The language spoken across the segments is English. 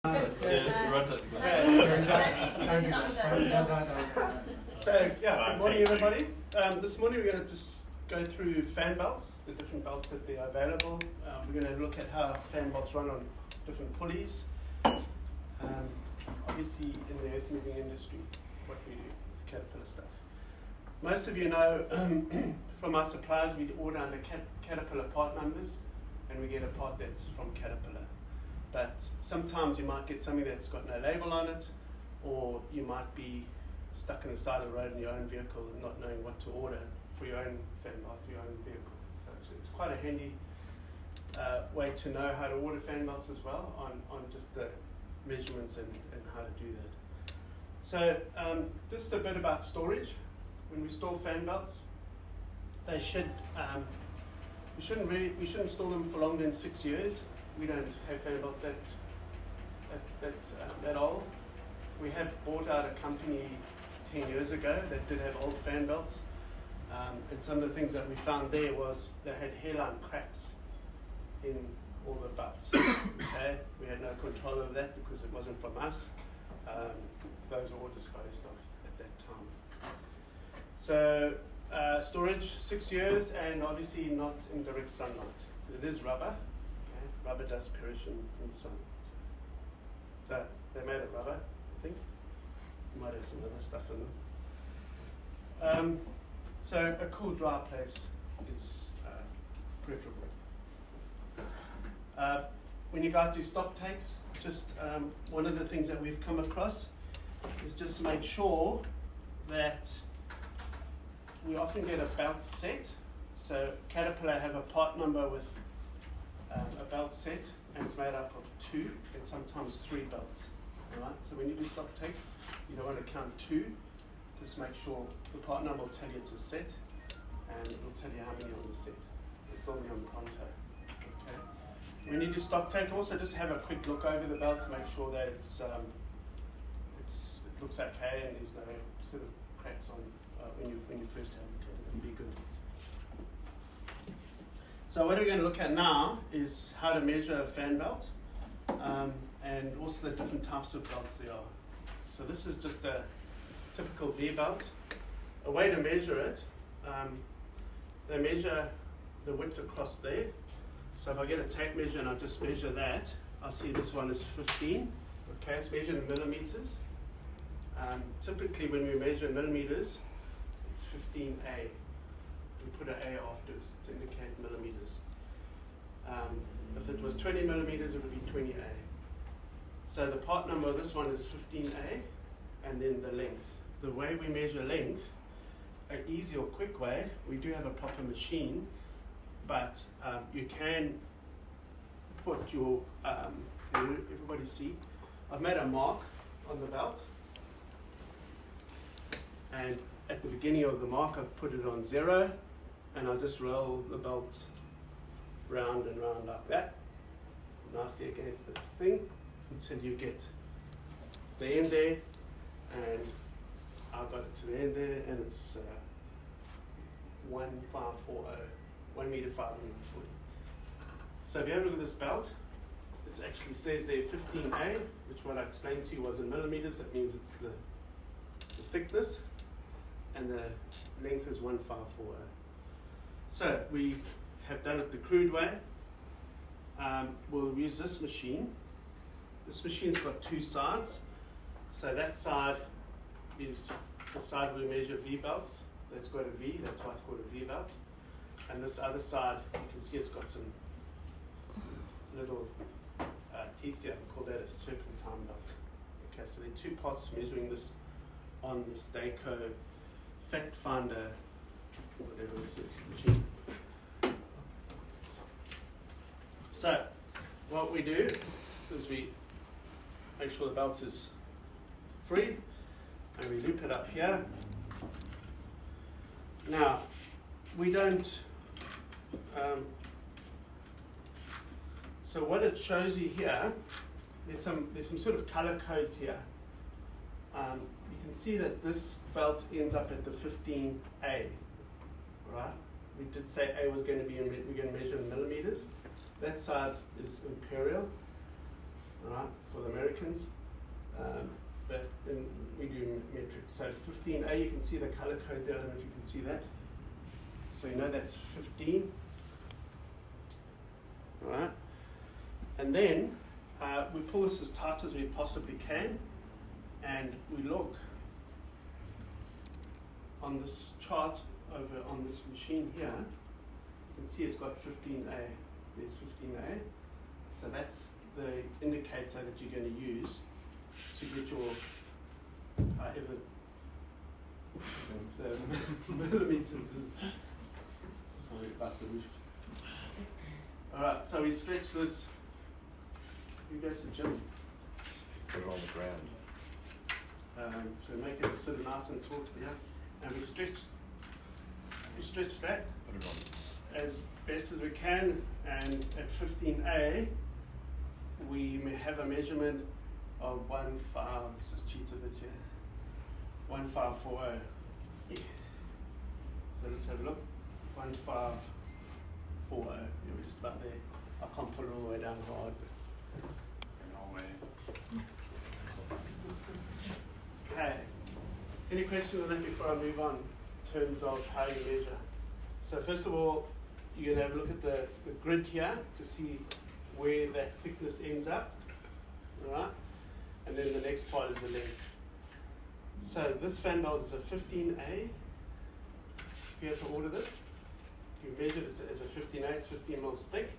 So, good morning everybody. This morning we're going to just go through fan belts, the different belts that they are available. We're going to look at how fan belts run on different pulleys. Obviously in the earth moving industry, what we do with Caterpillar stuff. Most of you know from our suppliers we order under Caterpillar part numbers and we get a part that's from Caterpillar. But sometimes you might get something that's got no label on it, or you might be stuck on the side of the road in your own vehicle and not knowing what to order for your own fan belt, for your own vehicle. So it's quite a handy way to know how to order fan belts as well on just the measurements and how to do that. So just a bit about storage. When we store fan belts, they should we shouldn't store them for longer than 6 years. We don't have fan belts that old. We had bought out a company 10 years ago that did have old fan belts, and some of the things that we found there was they had hairline cracks in all the belts. Okay? We had no control over that because it wasn't from us. Those were all disposed of at that time. So storage 6 years, and obviously not in direct sunlight. It is rubber. Okay? Rubber does perish in the sun. So they made of rubber, I think. Might have some other stuff in them. So a cool, dry place is preferable. When you guys do stock takes, just one of the things that we've come across is just make sure that we often get a belt set. So Caterpillar have a part number with a belt set, and it's made up of 2 and sometimes 3 belts. All right? So when you do stock take, you don't want to count 2. Just make sure the part number will tell you it's a set, and it will tell you how many on the set. It's normally on the Pronto. Okay. When you do stock take, also just have a quick look over the belt to make sure that it looks okay and there's no sort of cracks on when you first have it. It'll be good. So what we're going to look at now is how to measure a fan belt, and also the different types of belts there are. So this is just a typical V belt. A way to measure it, they measure the width across there. So if I get a tape measure and I just measure that, I'll see this one is 15. Okay, it's measured in millimeters. Typically when we measure millimeters, it's 15A. We put an A afterwards to indicate millimeters. If it was 20 millimeters, it would be 20A. So the part number of this one is 15A, and then the length. The way we measure length, an easy or quick way, we do have a proper machine, but you can put your, everybody see, I've made a mark on the belt, and at the beginning of the mark I've put it on 0, and I'll just roll the belt round and round like that, nicely against the thing, until you get the end there, and I got it to the end there, and it's 1540, 1 meter 540. So if you have a look at this belt, it actually says there 15A, which what I explained to you was in millimeters. That means it's the thickness, and the length is 1540. So we have done it the crude way. We'll use this machine. This machine's got 2 sides. So that side is the side we measure V belts. That's got a V, that's why it's called a V belt. And this other side, you can see it's got some little teeth here. We call that a serpentine belt. Okay, so there are 2 parts measuring this on this Daco fact finder, whatever this is, machine. So what we do is we make sure the belt is free, and we loop it up here. Now, we don't, so what it shows you here, there's some sort of color codes here. You can see that this belt ends up at the 15A, right? We did say A was going to be, we're going to measure in millimeters. That side is imperial. right, for the Americans. But then we do metric. So 15A, you can see the color code there. I don't know if you can see that. So you know that's 15. All right. And then we pull this as tight as we possibly can, and we look on this chart over on this machine here. You can see it's got 15A. There's 15A. So that's the indicator that you're going to use to get your however millimeters is. Sorry about the roof. Alright, so we stretch this. Who goes to gym? Put it on the ground. So make it sort of nice and taut here. And we stretch that Put it on. as best as we can, and at 15A we may have a measurement of 15, let's just cheat a bit here, 1540. Yeah. So let's have a look, 1540, yeah, we're just about there. I can't put it all the way down hard, but okay. Any questions on that before I move on in terms of how you measure? So first of all, you're going to have a look at the grid here to see where that thickness ends up, all right? And then the next part is the length. So this fan belt is a 15A. If you have to order this, you measure it as a 15A, it's 15 mils thick,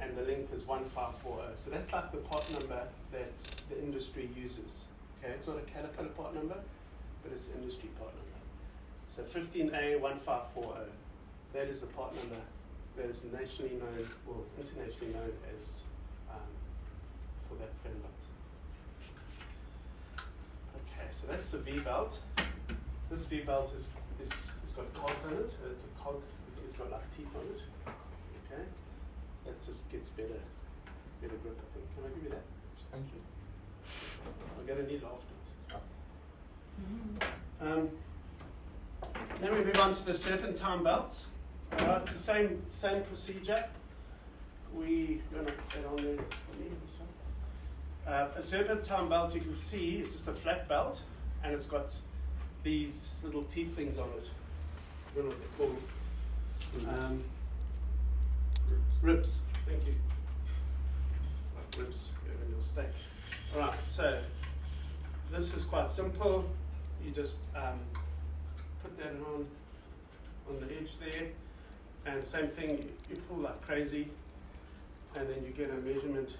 and the length is 1540. So that's like the part number that the industry uses. Okay, it's not a Caterpillar part number, but it's an industry part number. So 15A 1540. That is the part number that is nationally known, or internationally known as for that fan belt. Okay, so that's the V belt. This V belt is it's got cogs on it. It's a cog. It's got like teeth on it. Okay, that just gets better grip, I think. Can I give you that? Thank you. We're going to need it afterwards. Then we move on to the serpentine belts. It's the same procedure. We're going to put that on there for me, this one. A serpentine belt, you can see, is just a flat belt, and it's got these little teeth things on it. I don't know what they're called. Ribs. Thank you. Like ribs in your steak. All right. So this is quite simple. You just put that on the edge there, and same thing. You pull like crazy, and then you get a measurement.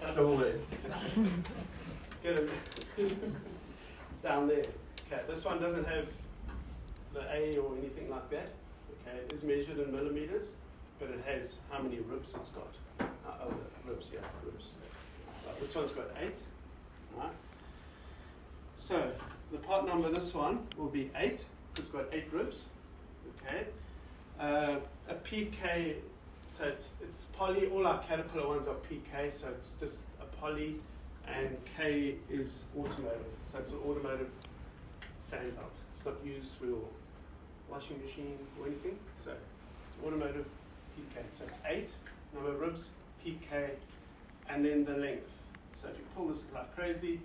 Still there. Get it down there. Okay, this one doesn't have the A or anything like that. Okay, it is measured in millimeters, but it has how many ribs it's got. Ribs. This one's got 8. Right. So the part number of this one will be 8. It's got 8 ribs. Okay. A PK. So it's poly. All our Caterpillar ones are PK. So it's just a poly, and K is automotive. So it's an automotive fan belt. It's not used for your washing machine or anything. So it's automotive PK. So it's 8 number of ribs, PK, and then the length. So if you pull this like crazy,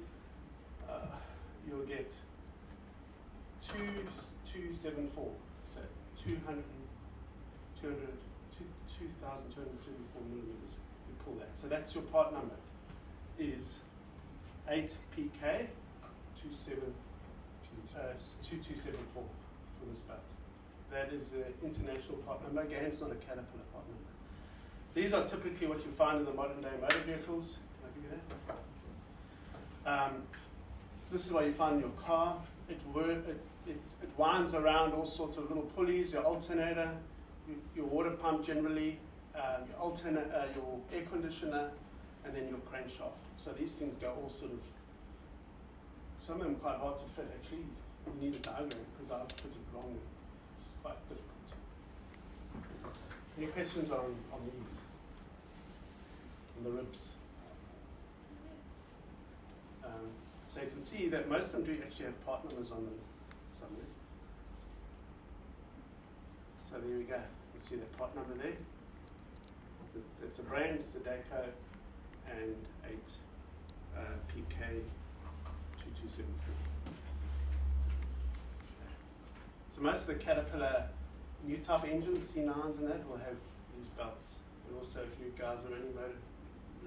you'll get 2,274. So 2,274 millimeters. You pull that. So that's your part number. Is 8 PK 2274 for this belt. That is the international part number. Again, it's not a Caterpillar part number. These are typically what you find in the modern day motor vehicles. Can I give you that? This is what you find in your car. It winds around all sorts of little pulleys, your alternator, your water pump generally, your air conditioner, and then your crankshaft. So these things go all sort of, some of them quite hard to fit actually. You need a diagram because I've put it wrong. It's quite difficult. Any questions on these? On the ribs? So you can see that most of them do actually have part numbers on them somewhere. So there we go. You see that part number there. It's a brand, it's a Deco, and 8 PK 2273. So most of the Caterpillar new type engines, C9s and that, will have these belts. And also if you guys are any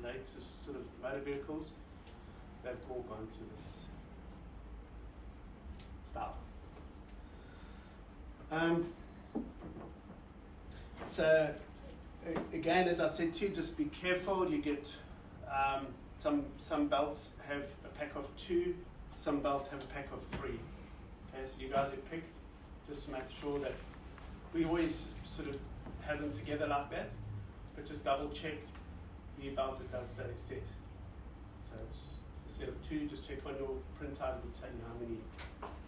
latest sort of motor vehicles, they've all gone to this style. So again, as I said too, just be careful. You get some belts have a pack of 2, some belts have a pack of 3. Okay, so you guys would pick, just make sure that we always sort of have them together like that, but just double check the belt, it does say set. So it's instead of 2, just check on your printout, it will tell you how many.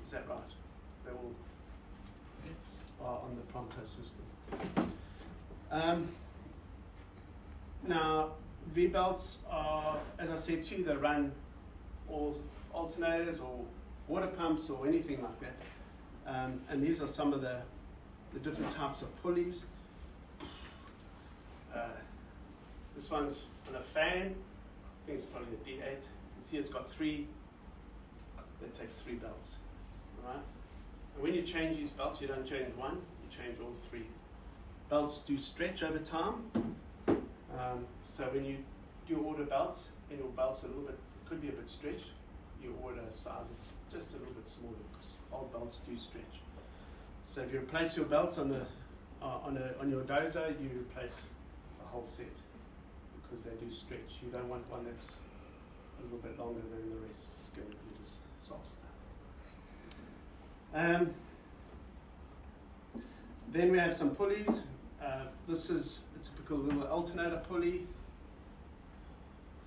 Is that right? They all are on the Pronto system. Now, V-belts are, as I said too, they run all alternators or water pumps or anything like that. And these are some of the different types of pulleys. This one's on a fan. I think it's probably a D8. You can see it's got 3. That takes 3 belts. All right? And when you change these belts, you don't change one, you change all 3. Belts do stretch over time. So when you do order belts, and your belt's a little bit, could be a bit stretched, you order a size, it's just a little bit smaller because old belts do stretch. So if you replace your belts on your dozer, you replace the whole set because they do stretch. You don't want one that's a little bit longer than the rest. It's going to be a disaster. Then we have some pulleys. This is a typical little alternator pulley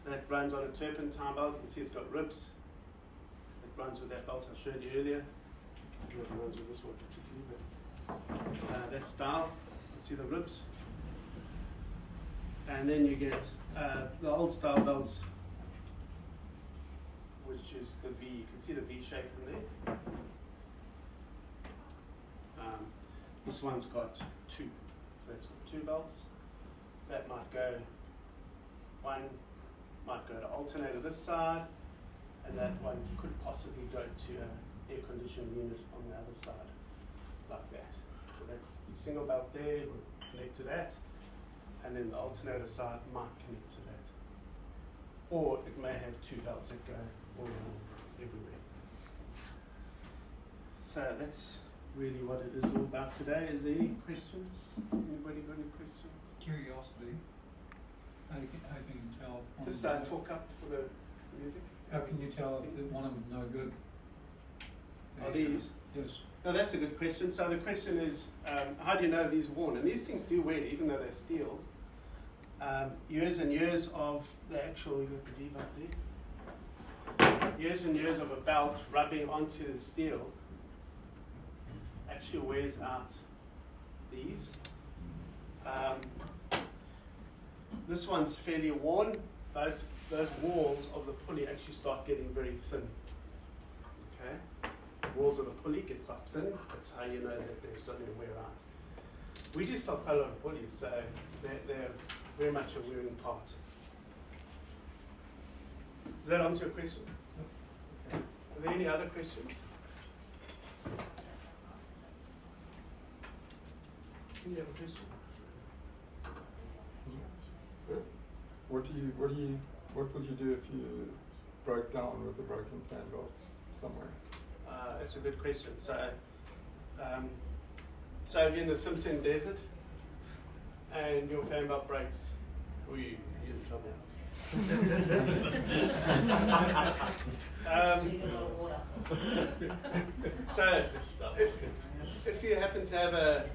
that runs on a turpentine belt. You can see it's got ribs. It runs with that belt I showed you earlier. I don't know if it runs with this one particularly, but that style. You can see the ribs. And then you get the old style belts, which is the V. You can see the V shape in there. This one's got 2. So it's got 2 belts. That might go, one might go to alternator this side, and that one could possibly go to an air conditioning unit on the other side, like that. So that single belt there will connect to that, and then the alternator side might connect to that. Or it may have 2 belts that go all around everywhere. So that's really what it is all about today. Is there any questions? Anybody got any questions? Curiosity. How can you tell? Just talk up for the music. How can you tell that one of them's no good? Are these? Yes. No, that's a good question. So the question is, how do you know these are worn? And these things do wear, even though they're steel. Years and years of the actual, you got the V belt there. Years and years of a belt rubbing onto the steel actually wears out these. This one's fairly worn. Those walls of the pulley actually start getting very thin. Okay, the walls of the pulley get quite thin. That's how you know that they're starting to wear out. We do sell quite a lot of pulleys, so they're very much a wearing part. Does that answer your question? Okay. Are there any other questions? Any other question? What would you do if you broke down with a broken fan belt somewhere? That's a good question. So if you're in the Simpson Desert and your fan belt breaks, you're in trouble. So if you happen to have a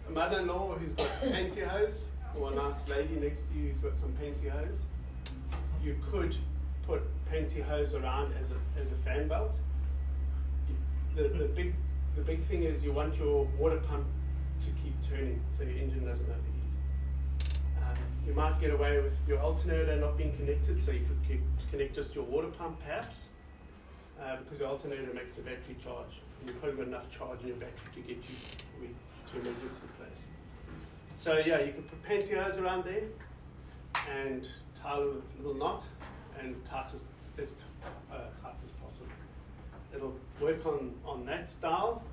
mother-in-law who's got pantyhose, or a nice lady next to you who's got some pantyhose, you could put pantyhose around as a fan belt. The big thing is you want your water pump to keep turning so your engine doesn't overheat. You might get away with your alternator not being connected, so you could connect just your water pump perhaps, because your alternator makes a battery charge. And you've probably got enough charge in your battery to get you to emergency place. So yeah, you can put pantyhose around there and tie a little knot and tight as tight as possible. It'll work on that style,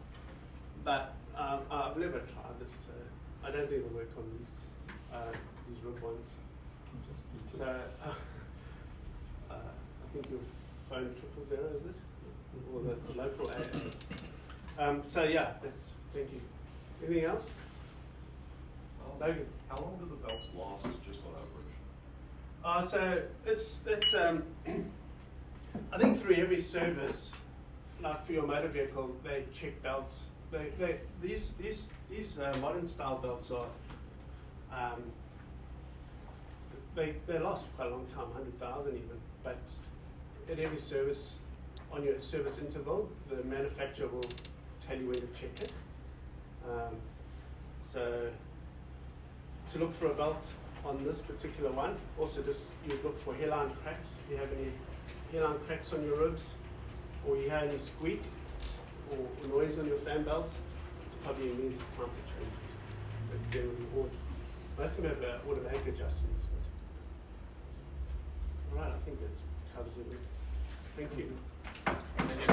but I've never tried this. I don't think it'll work on these rib ones. Just eat it. So I think your phone 000, is it? Or the local AA. So yeah, thank you. Anything else? Logan? How long do the belts last, just on average? So it's I think through every service, like for your motor vehicle, they check belts. These modern style belts are they last for quite a long time, 100,000 even. But at every service, on your service interval, the manufacturer will tell you when to check it. So to look for a belt on this particular one, also just you look for hairline cracks. If you have any hairline cracks on your ribs, or you hear any squeak or noise on your fan belts, it probably means it's time to change it. It's generally wood. Most of them have automatic adjustments. All right, I think that covers it. Thank you. And then